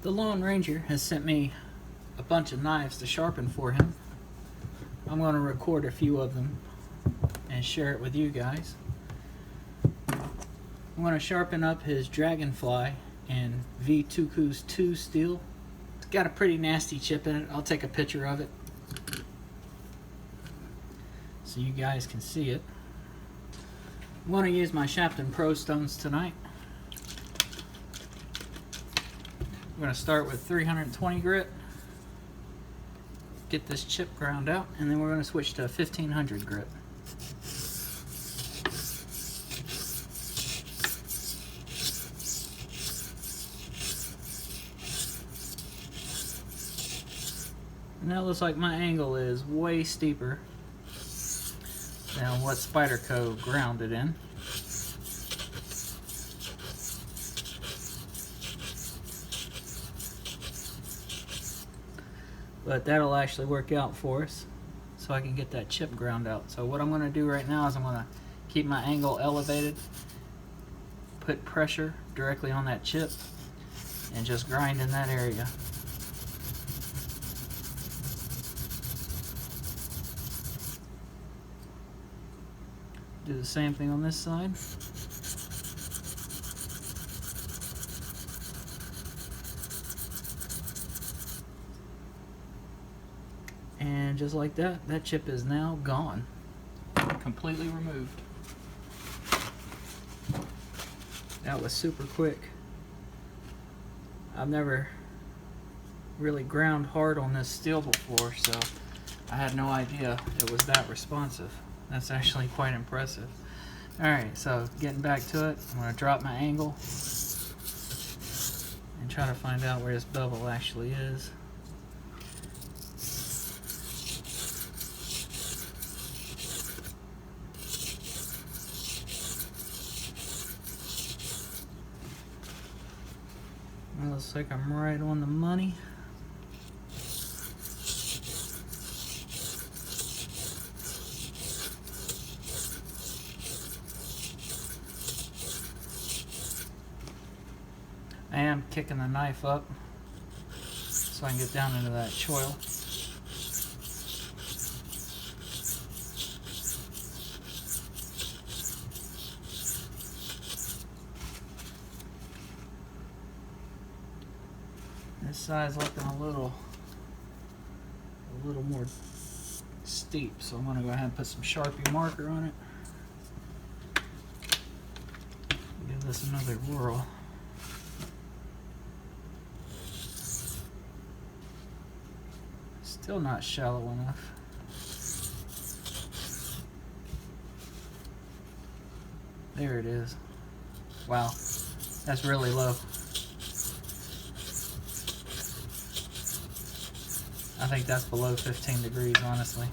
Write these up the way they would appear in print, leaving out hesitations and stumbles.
The Lone Ranger has sent me a bunch of knives to sharpen for him. I'm going to record a few of them and share it with you guys. I'm going to sharpen up his Dragonfly in V-Toku2 steel. It's got a pretty nasty chip in it. I'll take a picture of it so you guys can see it. I'm going to use my Shapton Pro stones tonight. I'm going to start with 320 grit, get this chip ground out, and then we're going to switch to 1500 grit. And that looks like my angle is way steeper than what Spyderco ground it in. But that'll actually work out for us so I can get that chip ground out. So what I'm going to do right now is I'm going to keep my angle elevated, put pressure directly on that chip, and just grind in that area. Do the same thing on this side. And just like that, that chip is now gone. Completely removed. That was super quick. I've never really ground hard on this steel before, so I had no idea it was that responsive. That's actually quite impressive. Alright, so getting back to it, I'm going to drop my angle and try to find out where this bevel actually is. Well, looks like I'm right on the money. I am kicking the knife up so I can get down into that choil. This side's looking a little more steep, so I'm going to go ahead and put some Sharpie marker on it. Give this another whirl. Still not shallow enough. There it is. Wow, that's really low. I think that's below 15 degrees, honestly.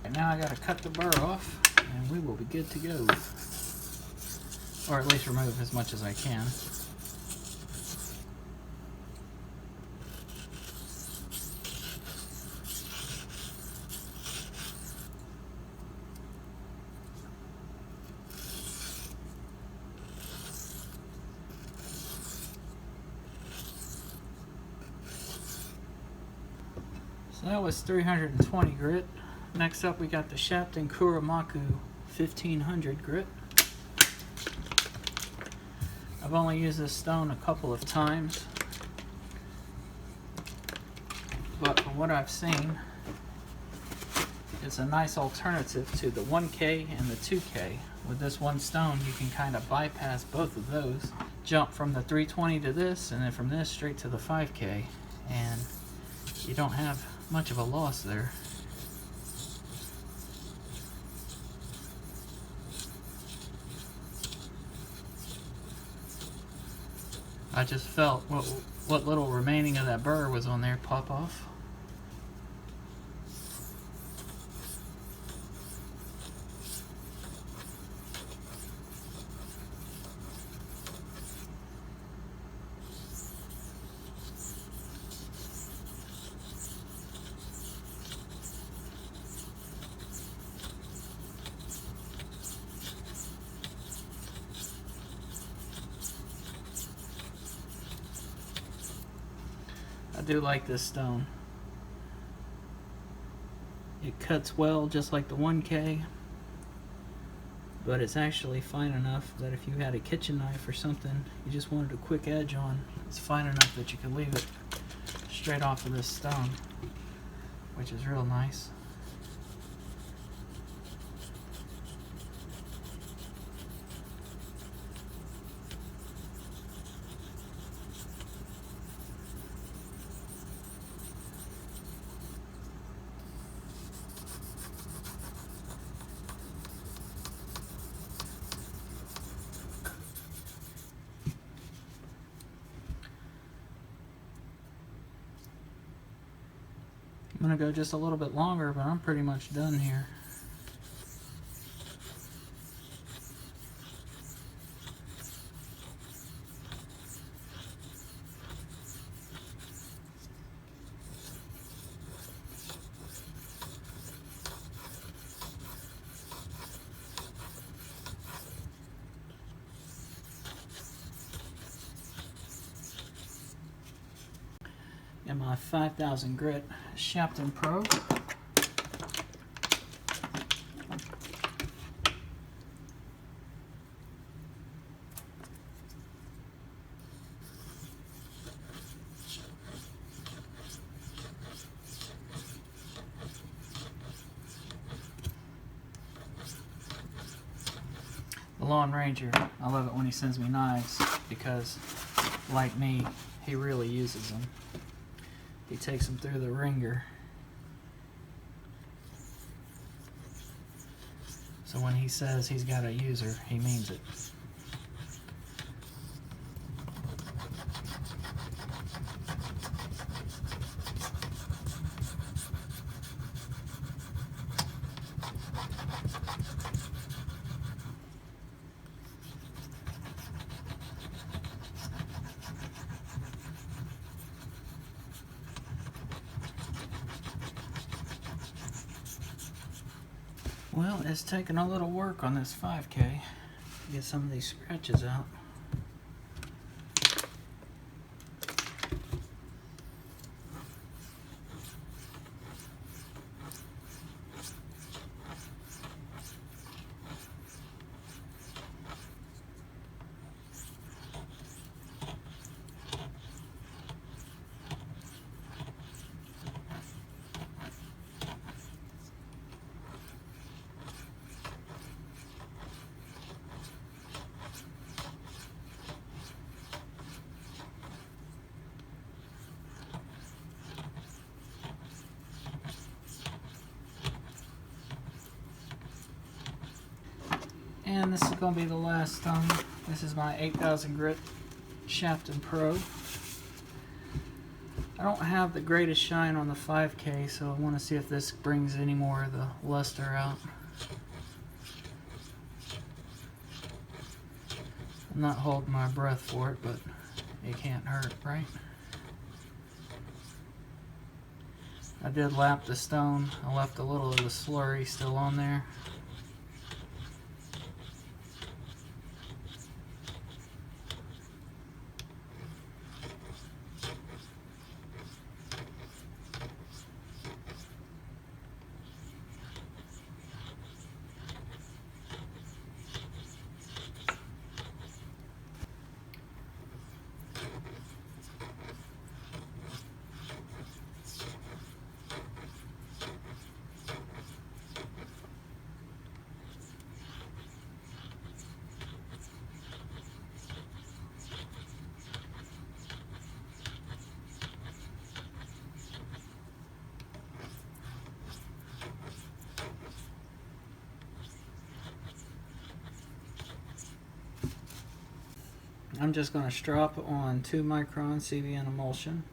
And now I gotta cut the burr off, and we will be good to go. Or at least remove as much as I can. So that was 320 grit. Next up we got the Shapton Korumako 1500 grit. I've only used this stone a couple of times, but from what I've seen, it's a nice alternative to the 1K and the 2K. With this one stone, you can kind of bypass both of those, jump from the 320 to this, and then from this straight to the 5K, and you don't have much of a loss there. I just felt what little remaining of that burr was on there pop off. do like this stone. It cuts well just like the 1K, but it's actually fine enough that if you had a kitchen knife or something you just wanted a quick edge on, it's fine enough that you can leave it straight off of this stone, which is real nice. I'm going to go just a little bit longer, but I'm pretty much done here. And my 5000 grit Shapton Pro. The Lone Ranger, I love it when he sends me knives because, like me, he really uses them. He takes them through the ringer. So when he says he's got a user, he means it. Well, it's taken a little work on this 5K to get some of these scratches out. And this is going to be the last stone. This is my 8000 grit Shapton Pro. I don't have the greatest shine on the 5K, so I want to see if this brings any more of the luster out. I'm not holding my breath for it, but it can't hurt, right? I did lap the stone. I left a little of the slurry still on there. I'm just going to strop on 2 micron CVN emulsion.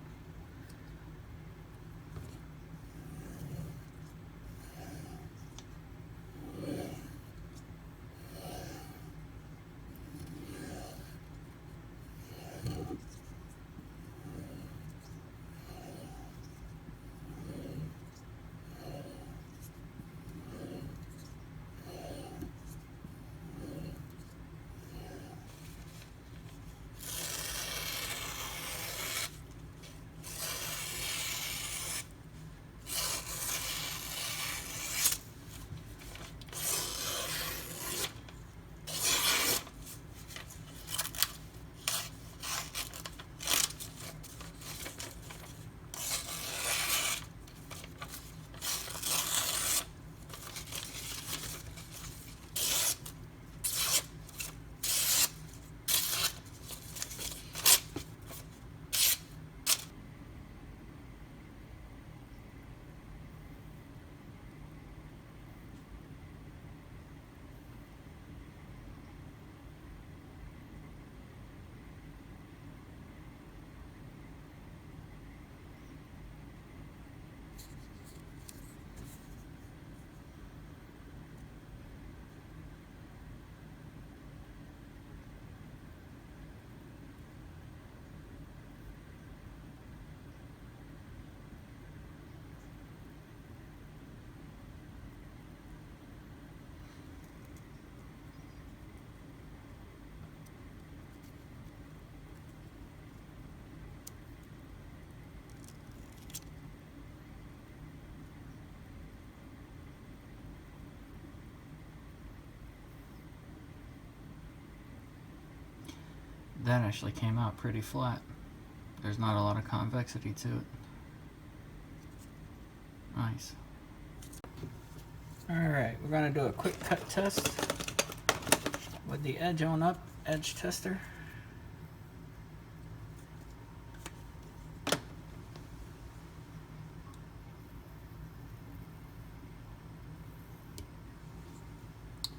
that actually came out pretty flat. There's not a lot of convexity to it. Nice. Alright, we're going to do a quick cut test with the edge on up edge tester.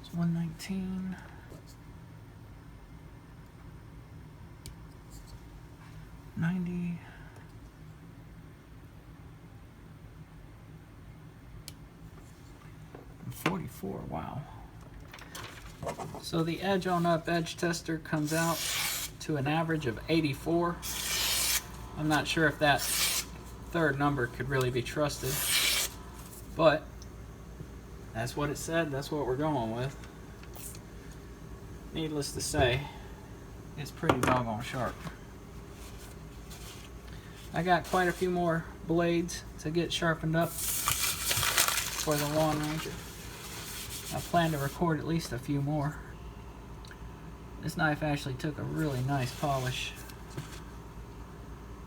It's 119. 90. And 44. Wow. So the edge on up edge tester comes out to an average of 84. I'm not sure if that third number could really be trusted, but that's what it said. That's what we're going with. Needless to say, it's pretty doggone sharp. I got quite a few more blades to get sharpened up for the Lawn Ranger. I plan to record at least a few more. This knife actually took a really nice polish.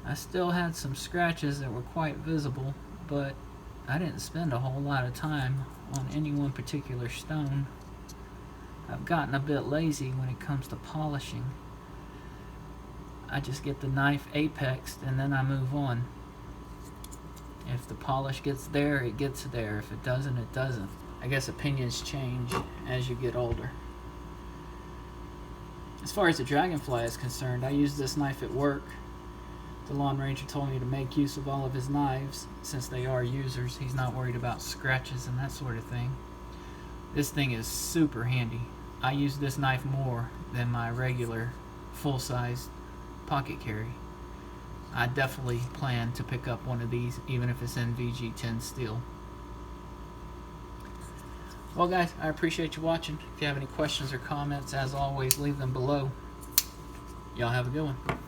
I still had some scratches that were quite visible, but I didn't spend a whole lot of time on any one particular stone. I've gotten a bit lazy when it comes to polishing. I just get the knife apexed and then I move on. If the polish gets there, it gets there. If it doesn't, it doesn't. I guess opinions change as you get older. As far as the Dragonfly is concerned, I use this knife at work. The Lawn Ranger told me to make use of all of his knives since they are users. He's not worried about scratches and that sort of thing. This thing is super handy. I use this knife more than my regular full-size pocket carry. I definitely plan to pick up one of these, even if it's in VG10 steel. Well guys, I appreciate you watching. If you have any questions or comments, as always, leave them below. Y'all have a good one.